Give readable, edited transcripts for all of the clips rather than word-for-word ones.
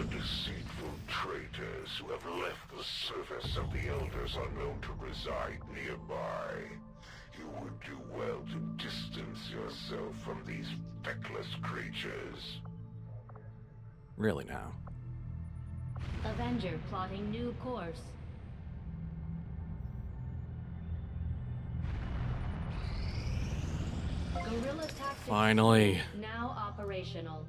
deceitful traitors who have left the service of the Elders are known to reside nearby. You would do well to distance yourself from these feckless creatures. Really now? Avenger plotting new course. Guerrilla tactics Finally. now operational.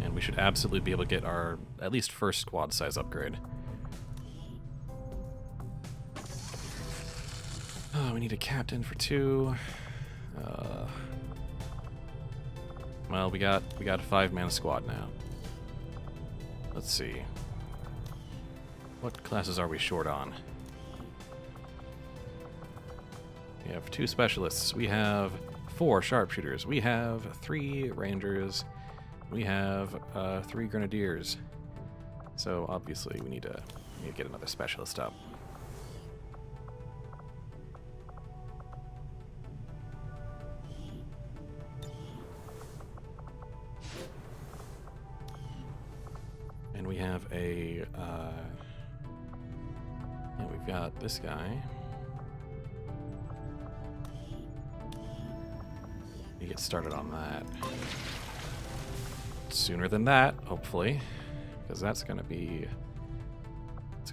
And we should absolutely be able to get our, at least first squad size upgrade. Oh, we need a captain for 2. Well, we got a 5-man squad now. Let's see. What classes are we short on? We have 2 specialists. We have 4 sharpshooters. We have 3 rangers. We have 3 grenadiers. So obviously we need to get another specialist up. And we have a yeah, we've got this guy. We get started on that sooner than that, hopefully, because that's gonna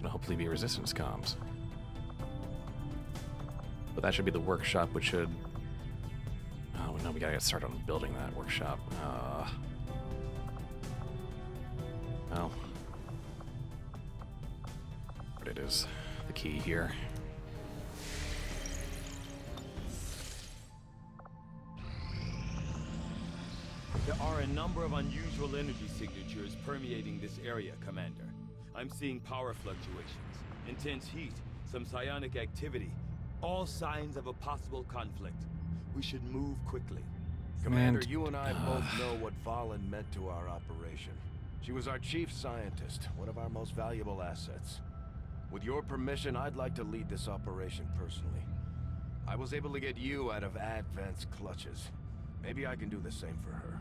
hopefully be resistance comms. But that should be the workshop, which should. Oh no, we gotta get started on building that workshop. Well, but it is the key here. There are a number of unusual energy signatures permeating this area, Commander. I'm seeing power fluctuations, intense heat, some psionic activity, all signs of a possible conflict. We should move quickly. Commander, you and I both know what Valen meant to our operation. She was our chief scientist, one of our most valuable assets. With your permission, I'd like to lead this operation personally. I was able to get you out of Advent's clutches. Maybe I can do the same for her.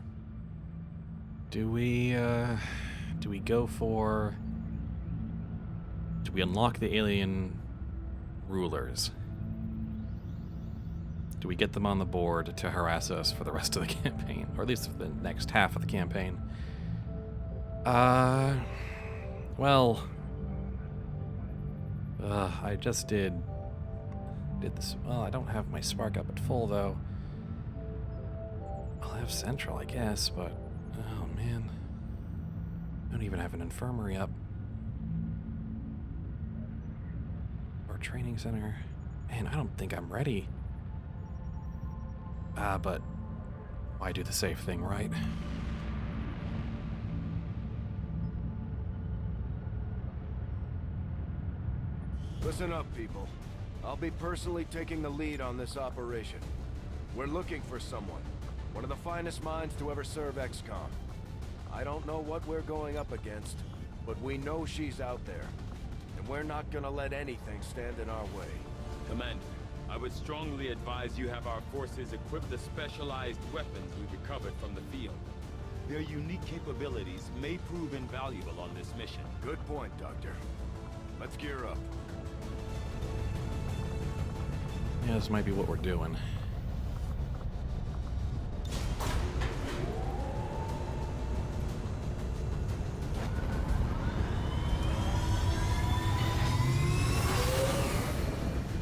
Do we go for... Do we unlock the alien rulers? Do we get them on the board to harass us for the rest of the campaign? Or at least for the next half of the campaign? Well... I just did this... Well, I don't have my spark up at full, though. I'll have Central, I guess, but... Oh, man. I don't even have an infirmary up. Or training center. Man, I don't think I'm ready. But... Why do the safe thing, right? Listen up, people. I'll be personally taking the lead on this operation. We're looking for someone. One of the finest minds to ever serve XCOM. I don't know what we're going up against, but we know she's out there. And we're not gonna let anything stand in our way. Commander, I would strongly advise you have our forces equip the specialized weapons we recovered from the field. Their unique capabilities may prove invaluable on this mission. Good point, Doctor. Let's gear up. Yeah, this might be what we're doing.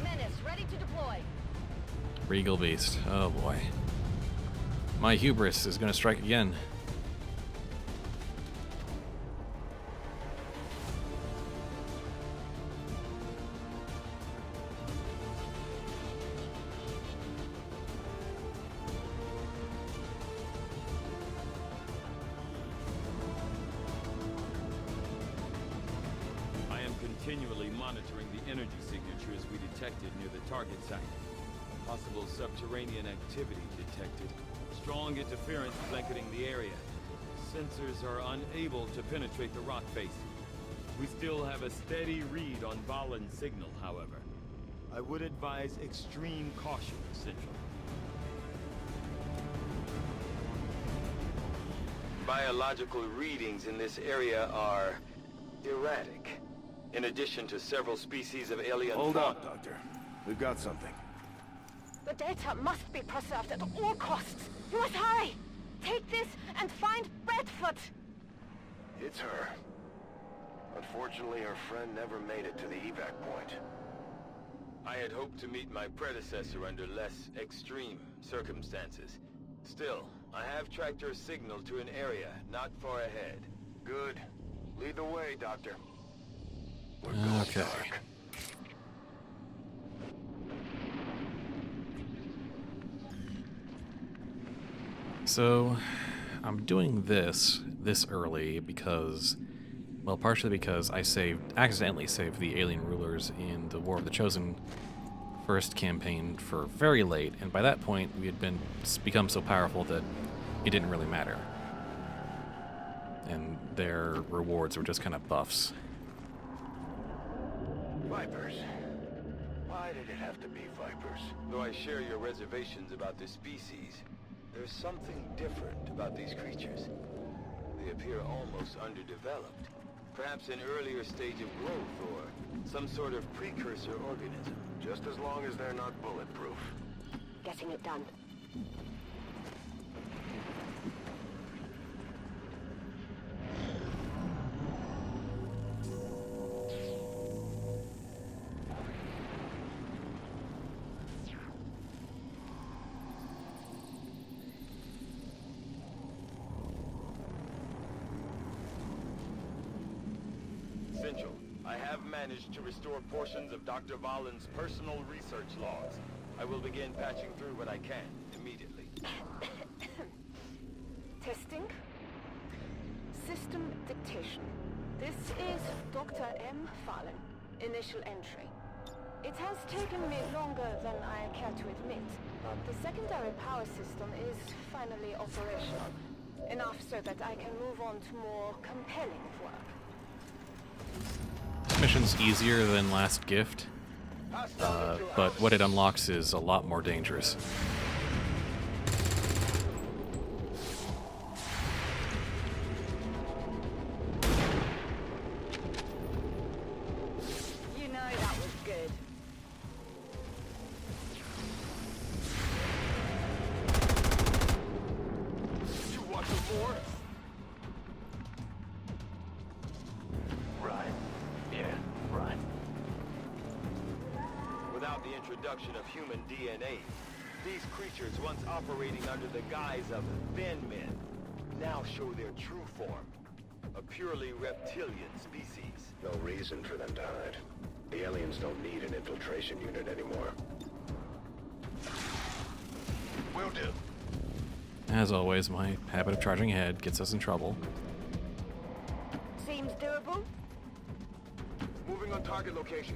Menace, ready to deploy. Regal Beast. Oh boy. My hubris is gonna strike again. Continually monitoring the energy signatures we detected near the target site. Possible subterranean activity detected. Strong interference blanketing the area. Sensors are unable to penetrate the rock face. We still have a steady read on Valen's signal, however. I would advise extreme caution, Central. biological readings in this area are erratic. In addition to several species of alien Hold fauna. up, Doctor. We've got something. The data must be preserved at all costs. You must hurry! Take this and find Redfoot! It's her. Unfortunately, her friend never made it to the evac point. I had hoped to meet my predecessor under less extreme circumstances. Still, I have tracked her signal to an area not far ahead. Good. Lead the way, Doctor. Okay. So, I'm doing this early because, well, partially because I accidentally saved the alien rulers in the War of the Chosen first campaign for very late, and by that point we had become so powerful that it didn't really matter. And their rewards were just kind of buffs. Vipers. Why did it have to be Vipers? Though I share your reservations about the species, there's something different about these creatures. They appear almost underdeveloped. Perhaps an earlier stage of growth or some sort of precursor organism. Just as long as they're not bulletproof. Getting it done. Essential. I have managed to restore portions of Dr. Valen's personal research logs. I will begin patching through what I can immediately. Testing. System dictation. This is Dr. M. Valen. Initial entry. It has taken me longer than I care to admit, but the secondary power system is finally operational. Enough so that I can move on to more compelling work. This mission's easier than Last Gift, but what it unlocks is a lot more dangerous. You know that was good. You want some more? Right. Yeah, right. Without the introduction of human DNA, these creatures once operating under the guise of thin men now show their true form. A purely reptilian species. No reason for them to hide. The aliens don't need an infiltration unit anymore. Will do. As always, my habit of charging ahead gets us in trouble. Seems doable. Moving on target location.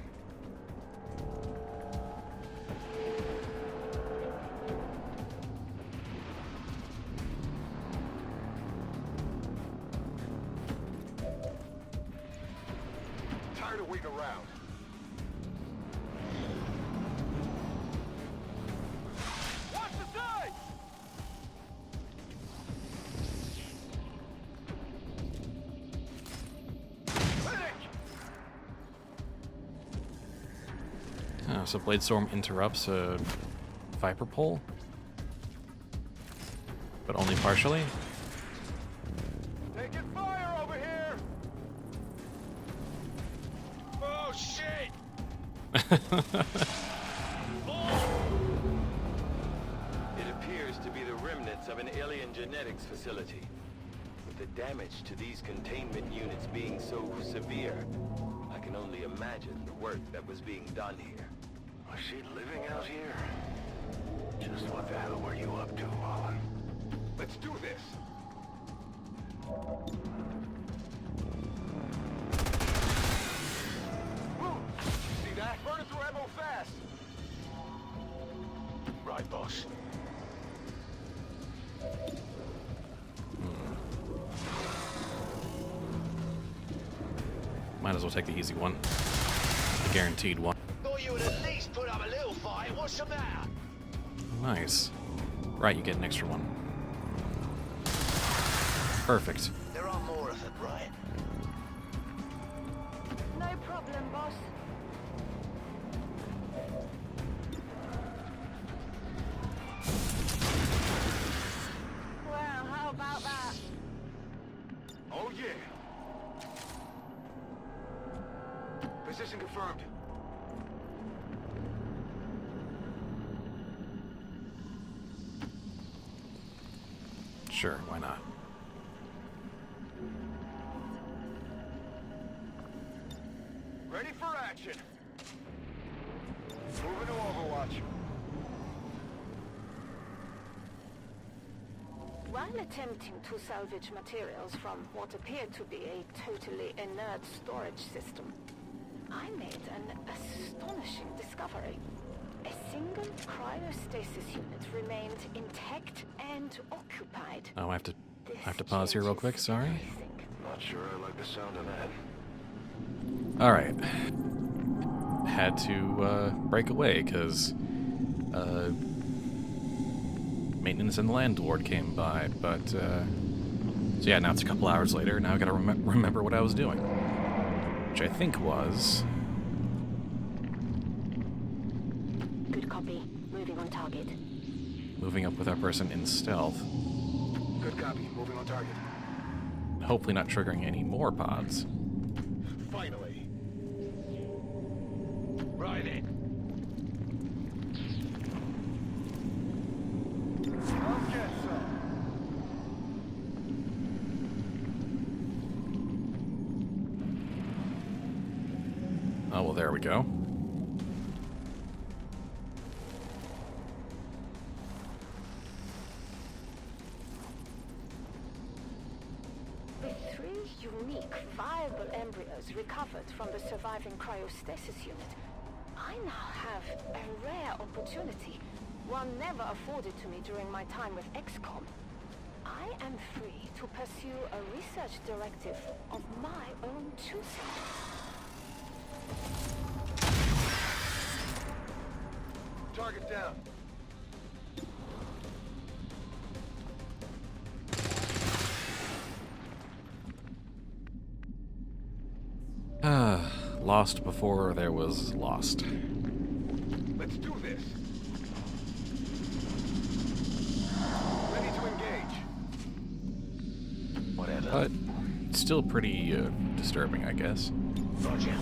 Tired of waiting around. Watch the side! Oh, so Bladestorm interrupts a Viper pole? But only partially? Taking fire over here! Oh, shit! It appears to be the remnants of an alien genetics facility. With the damage to these containment units being so severe, I can only imagine the work that was being done here. Was she living out here? Just what the hell were you up to, Valen? Let's do this! Woo! See that? Burning through ammo fast! Right, boss. Might as well take the easy one. The guaranteed one. Thought you would at least put up a little fight. What's the matter? Nice. Right, you get an extra one. Perfect. There are more of them, right? No problem, boss. Well, how about that? Oh yeah. Position confirmed. Sure, why not? Ready for action. Moving to Overwatch. While attempting to salvage materials from what appeared to be a totally inert storage system, I made an astonishing discovery. A single cryostasis unit remained intact and occupied. Oh, I have to This pause here real changes quick, sorry. everything. Not sure I like the sound of that. Alright. Had to break away because maintenance and the landlord came by, but so yeah, now it's a couple hours later. Now I gotta remember what I was doing, which I think was Good copy. Moving on target. moving up with our person in stealth. Good copy. Moving on target. Hopefully not triggering any more pods. Finally. Right then. Come get some. Oh, well, there we go. With 3 unique, viable embryos recovered from the surviving cryostasis unit, I now have a rare opportunity, one never afforded to me during my time with XCOM. I am free to pursue a research directive of my own choosing. Target down. Lost before there was lost. Let's do this. Ready to engage. Whatever. But still pretty disturbing, I guess. Roger.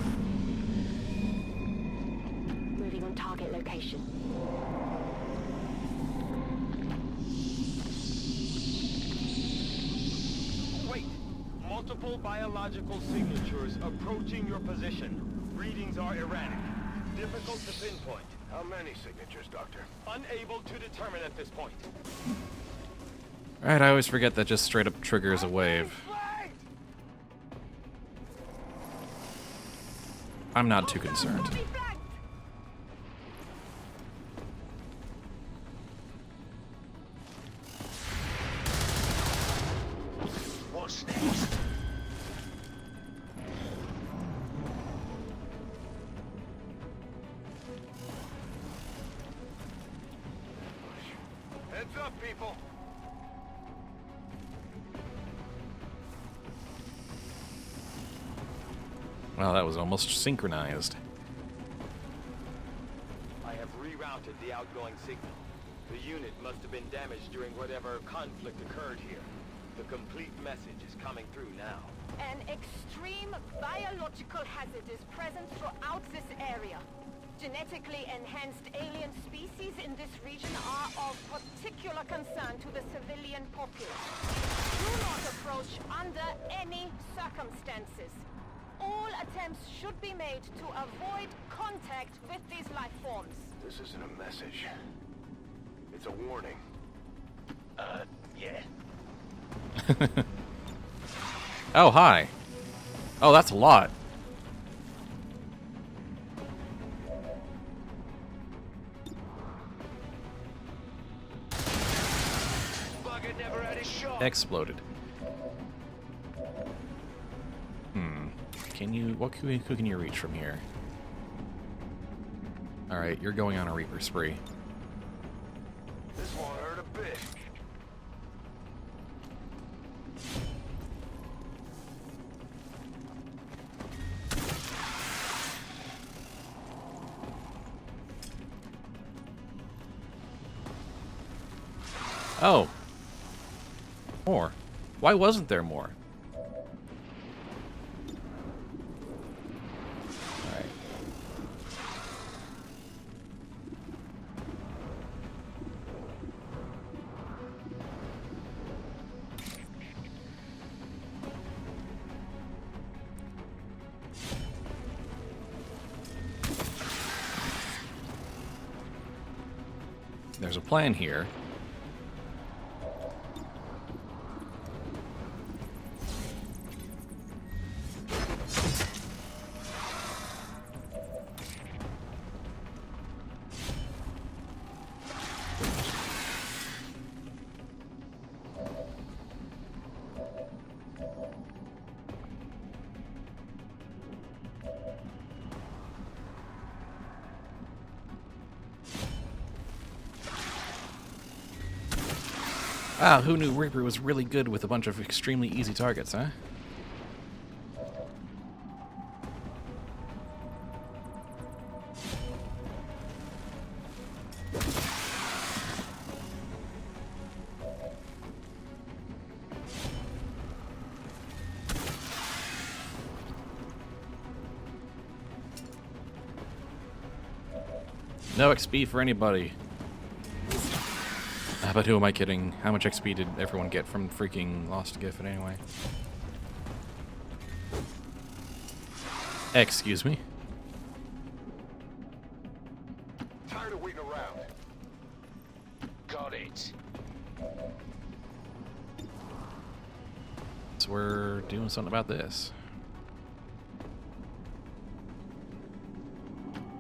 Moving on target location. Wait! Multiple biological signatures approaching your position. Readings are erratic. Difficult to pinpoint. How many signatures, Doctor? Unable to determine at this point. Alright, I always forget that just straight up triggers a wave. I'm not too concerned. What's next? Heads up, people. Well, that was almost synchronized. I have rerouted the outgoing signal. The unit must have been damaged during whatever conflict occurred here. The complete message is coming through now. An extreme biological hazard is present throughout this area. Genetically enhanced alien species in this region are of particular concern to the civilian populace. Do not approach under any circumstances. All attempts should be made to avoid contact with these life forms. This isn't a message. It's a warning. Yeah. Oh, hi. Oh, that's a lot. Bugger never had a shot. Exploded. Can you... who can you reach from here? Alright, you're going on a Reaper spree. This won't hurt a bit. Oh. More. Why wasn't there more? Alright. There's a plan here. Ah, who knew Reaper was really good with a bunch of extremely easy targets, huh? No XP for anybody. But who am I kidding? How much XP did everyone get from freaking Lost Giffen anyway? Excuse me. Tired of waiting around. Got it. So we're doing something about this.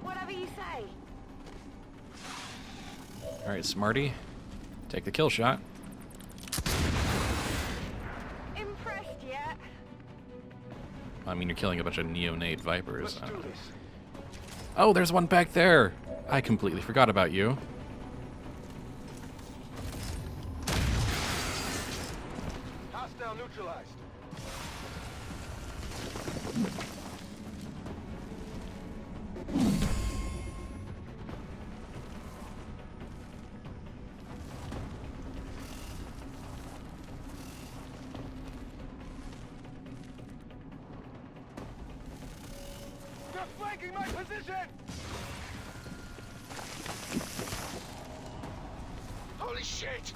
Whatever you say. Alright, Smarty. Take the kill shot. Impressed yet? I mean, you're killing a bunch of neonate vipers. Let's do this. Oh, there's one back there! I completely forgot about you. Hostile neutralized. They're flanking my position! Holy shit!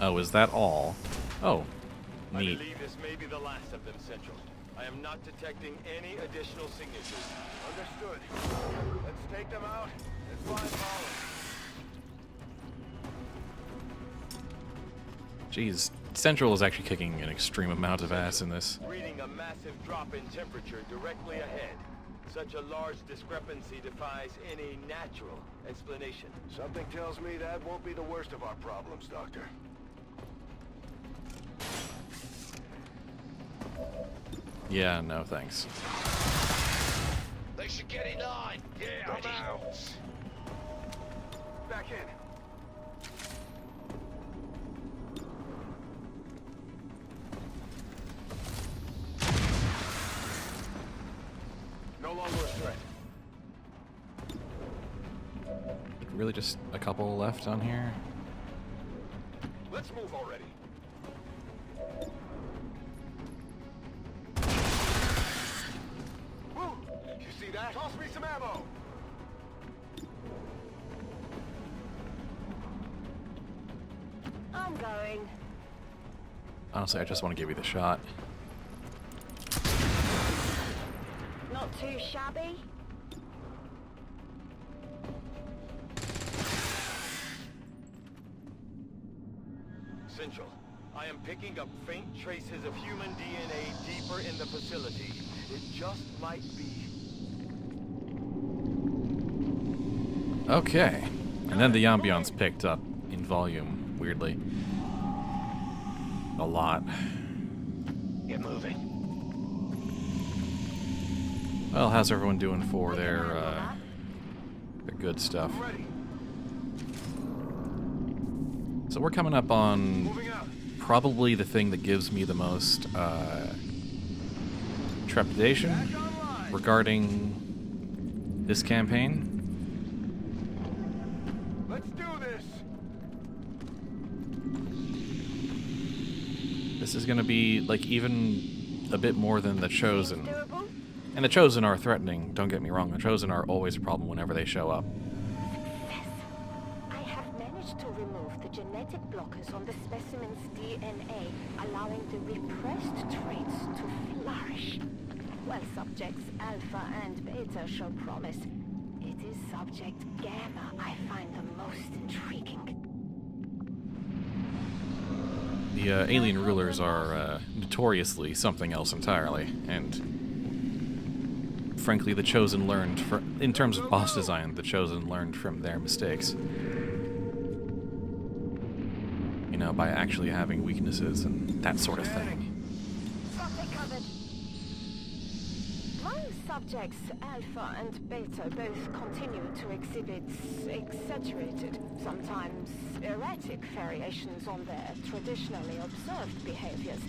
Oh, is that all? Oh, I neat. believe this may be the last of them, Central. I am not detecting any additional signatures. Understood. Let's take them out and find Holland. Jeez, Central is actually kicking an extreme amount of ass in this. Reading a massive drop in temperature directly ahead. Such a large discrepancy defies any natural explanation. Something tells me that won't be the worst of our problems, Doctor. Yeah, no thanks. They should get in line. Yeah, I'm out. Back in. No longer a threat. Really just a couple left on here? Let's move already. Woo! You see that? Toss me some ammo. I'm going. Honestly, I just want to give you the shot. Not too shabby. Central, I am picking up faint traces of human DNA deeper in the facility. It just might be. Okay. And then the ambiance picked up in volume, weirdly. A lot. Get moving. Well, how's everyone doing for their good stuff? Ready. So we're coming up on Moving out. probably the thing that gives me the most trepidation regarding this campaign. Let's do this. This is going to be like even a bit more than the Chosen. Doable? And the Chosen are threatening, don't get me wrong. The Chosen are always a problem whenever they show up. Success. I have managed to remove the genetic blockers on the specimen's DNA, allowing the repressed traits to flourish. While subjects Alpha and Beta show promise, it is subject Gamma I find the most intriguing. The alien rulers are notoriously something else entirely, and frankly, the Chosen learned, in terms of boss design, the Chosen learned from their mistakes. You know, by actually having weaknesses and that sort of thing. Subject covered. While subjects Alpha and Beta both continue to exhibit exaggerated, sometimes erratic variations on their traditionally observed behaviors,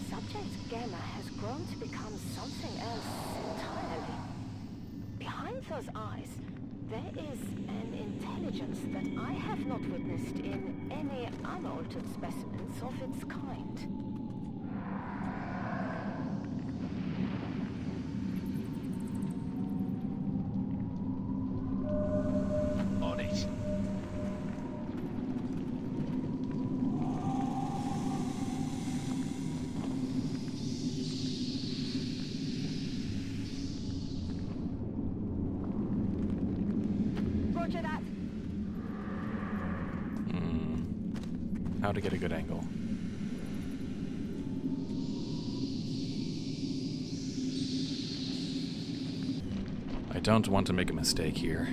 subject Gamma has grown to become something else entirely. Behind those eyes, there is an intelligence that I have not witnessed in any unaltered specimens of its kind. On it. Roger that. How to get a good angle. I don't want to make a mistake here.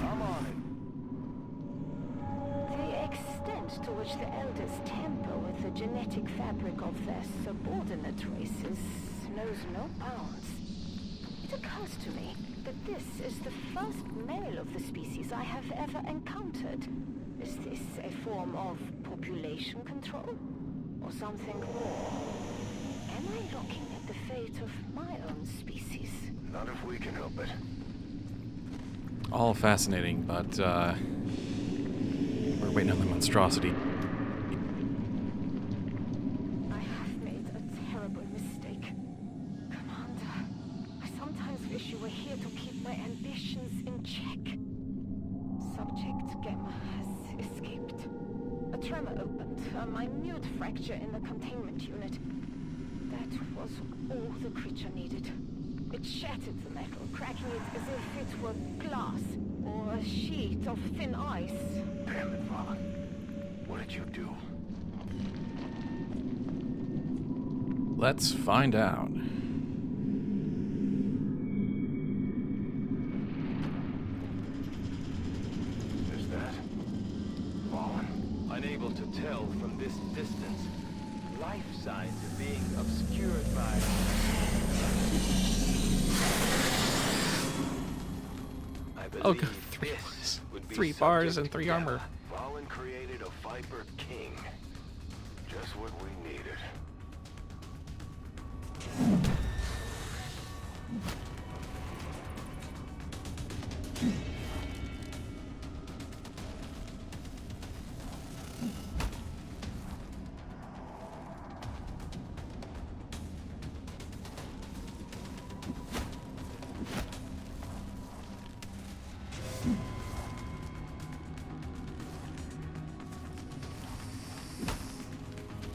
I'm on it. The extent to which the Elders tamper with the genetic fabric of their subordinate races knows no bounds. It occurs to me that this is the first male of the species I have ever encountered. Is this a form of population control? Or something more? Am I looking at the fate of my own species? Not if we can help it. All fascinating, but we're waiting on the monstrosity. I have made a terrible mistake. Commander, I sometimes wish you were here to keep my ambitions in check. Subject Gamma has escaped. A tremor opened, a minute fracture in the containment unit. That was all the creature needed. It shattered the metal, cracking it as if it were glass or a sheet of thin ice. Damn it, Vaughn. What did you do? Let's find out. Is that Vaughn? Unable to tell from this distance, life signs are being obscured by... I Oh, believe God, three this bars. would be 3 bars and subject 3 Gamma. armor. Vaughn created a Viper King. Just what we needed.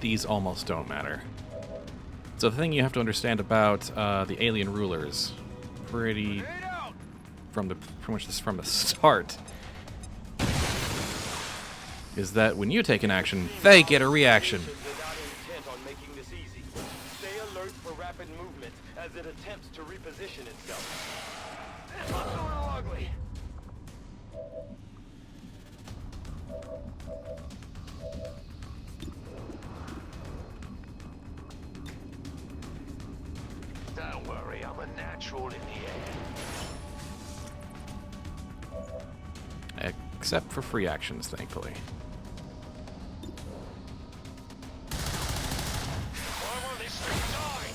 These almost don't matter. So the thing you have to understand about the alien rulers, pretty from the start, is that when you take an action, they get a reaction. They're not intent on making this easy. Stay alert for rapid movement as it attempts to reposition itself. This looks a little ugly. Don't worry, I'm a natural in the air. except for free actions, thankfully. I'm on this thing, die!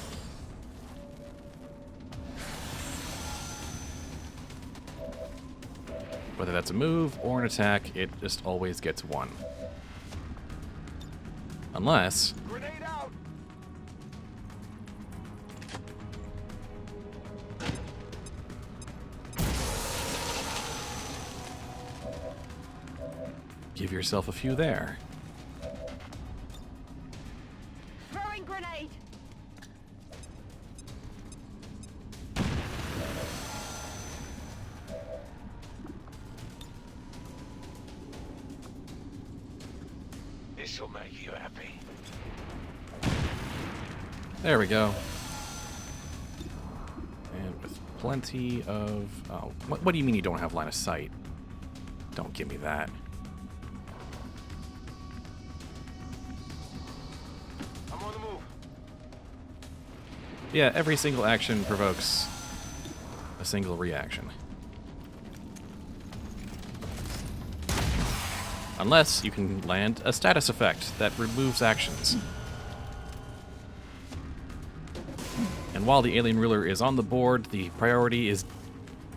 Whether that's a move or an attack, it just always gets one. Unless... Grenade out! give yourself a few there. Throwing grenade! This'll make you happy. There we go. And with plenty of... Oh, what do you mean you don't have line of sight? Don't give me that. I'm on the move. Yeah, every single action provokes a single reaction. Unless you can land a status effect that removes actions. And while the alien ruler is on the board, the priority is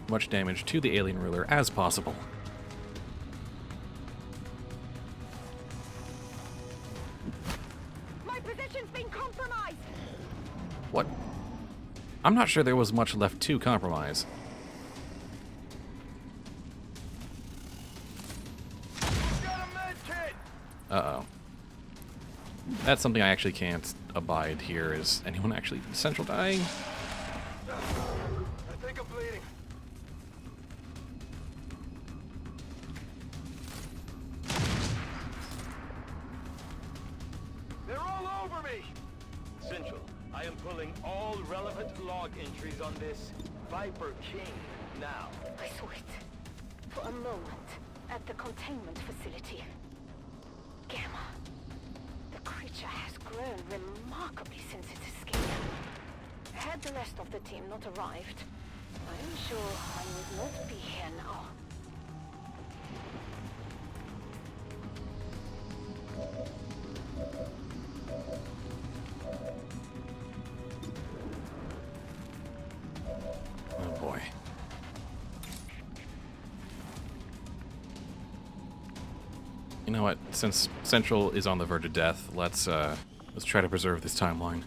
much damage to the alien ruler as possible. My position's been compromised! What? I'm not sure there was much left to compromise. Got a med kit! Uh-oh. That's something I actually can't abide here. Is anyone actually central dying? I think I'm bleeding. They're all over me! Central, I am pulling all relevant log entries on this Viper King now. I saw it. For a moment. At the containment facility. Gamma. The creature has grown remarkably since its escape. Had the rest of the team not arrived, I'm sure I would not be here now. Oh boy. You know what? Since Central is on the verge of death, let's try to preserve this timeline.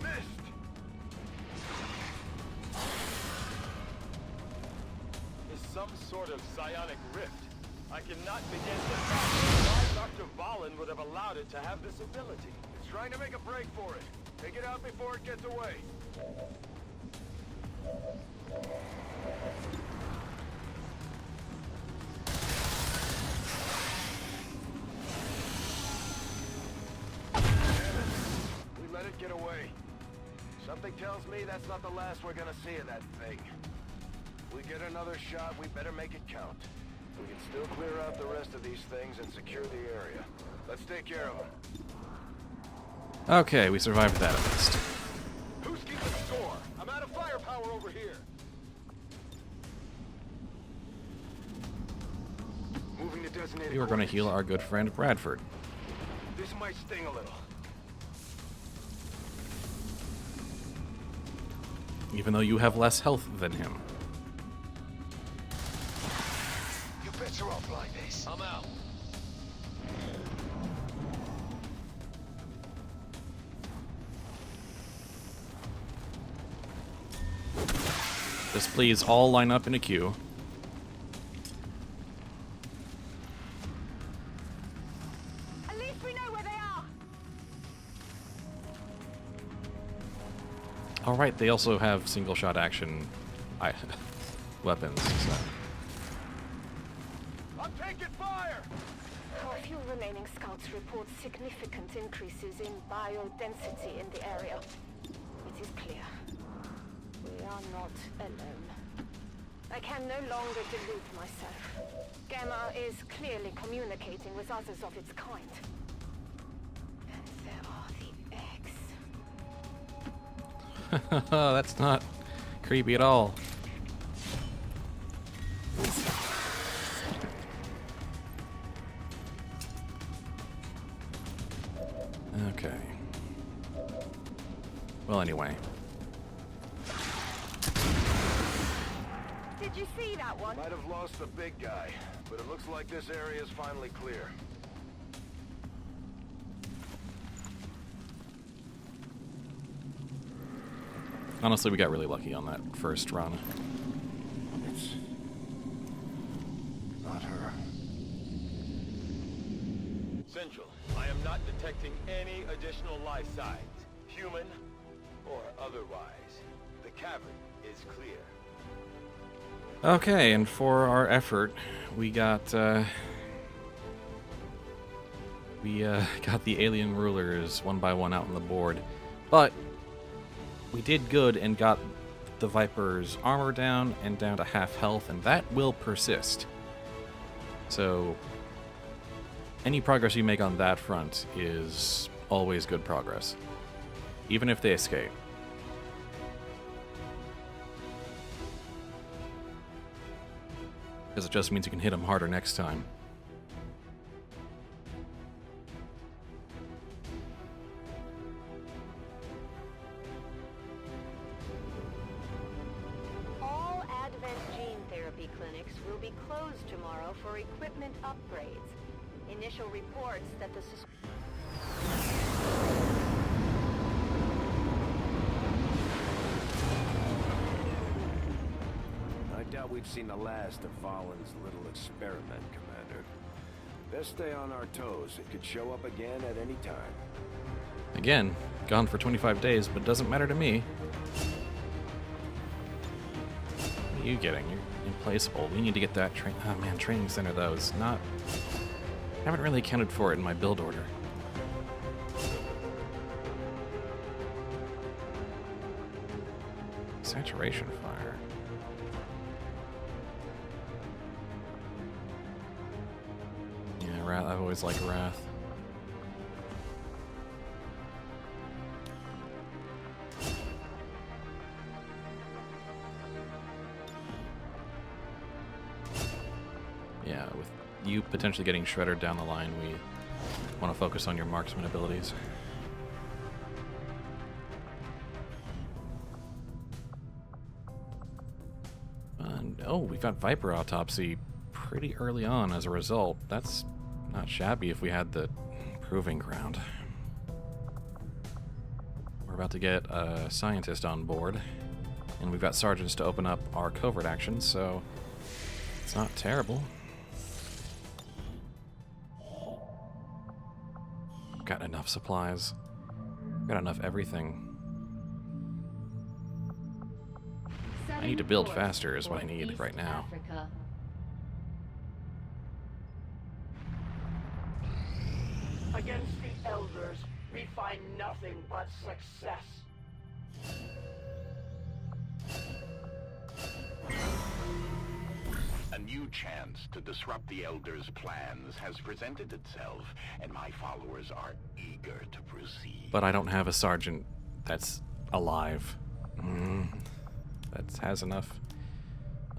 Missed! Is some sort of psionic rift. I cannot begin to fathom why Dr. Valen would have allowed it to have this ability. It's trying to make a break for it. Take it out before it gets away. We let it get away. Something tells me that's not the last we're gonna see of that thing. If we get another shot, we better make it count. We can still clear out the rest of these things and secure the area. Let's take care of them. Okay, we survived that at least. Who's keeping score? I'm out of firepower over here. Moving to designated We were going to heal our good friend Bradford. This might sting a little. Even though you have less health than him. You're better off like this. I'm out. Just please all line up in a queue. At least we know where they are! Alright, they also have single shot action weapons. So. I'm taking fire! A few remaining scouts report significant increases in biodensity in the area. It is clear. We are not alone. I can no longer delude myself. Gamma is clearly communicating with others of its kind. That's not creepy at all. Okay. Well, anyway. Did you see that one? Might have lost the big guy, but it looks like this area is finally clear. Honestly, we got really lucky on that first run. It's not her. Central, I am not detecting any additional life signs, human or otherwise. The cavern is clear. Okay, and for our effort, we got got the alien rulers one by one out on the board, but we did good and got the Viper's armor down and down to half health, and that will persist. So any progress you make on that front is always good progress, even if they escape. Because it just means you can hit them harder next time. All Advent gene therapy clinics will be closed tomorrow for equipment upgrades. Initial reports that the I doubt we've seen the last of Valen's little experiment, Commander. Best stay on our toes. It could show up again at any time. Again, gone for 25 days, but doesn't matter to me. What are you getting? You're implaceable. We need to get that oh man, training center though is not... haven't really accounted for it in my build order. Saturation fire. Yeah, Wrath. I've always liked Wrath. Yeah, with you potentially getting shredded down the line, we want to focus on your marksman abilities. And, oh, we got Viper Autopsy pretty early on as a result. That's not shabby if we had the proving ground. We're about to get a scientist on board, and we've got sergeants to open up our covert actions, so it's not terrible. Got enough supplies. Got enough everything. I need to build faster is what I need right now. Africa. Against the Elders, we find nothing but success. A new chance to disrupt the Elders' plans has presented itself, and my followers are eager to proceed. But I don't have a sergeant that's alive. That has enough.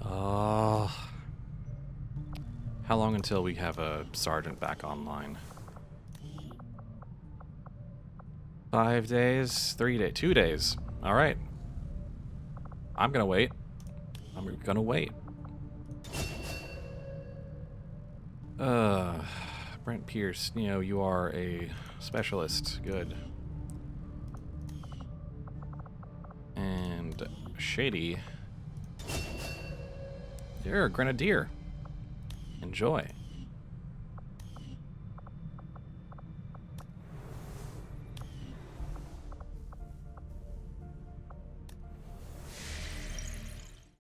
Oh. How long until we have a sergeant back online? 5 days? 3 days? 2 days. Alright. I'm gonna wait. I'm gonna wait. Brent Pierce, you know, you are a specialist. Good. And Shady, you're a grenadier. Enjoy.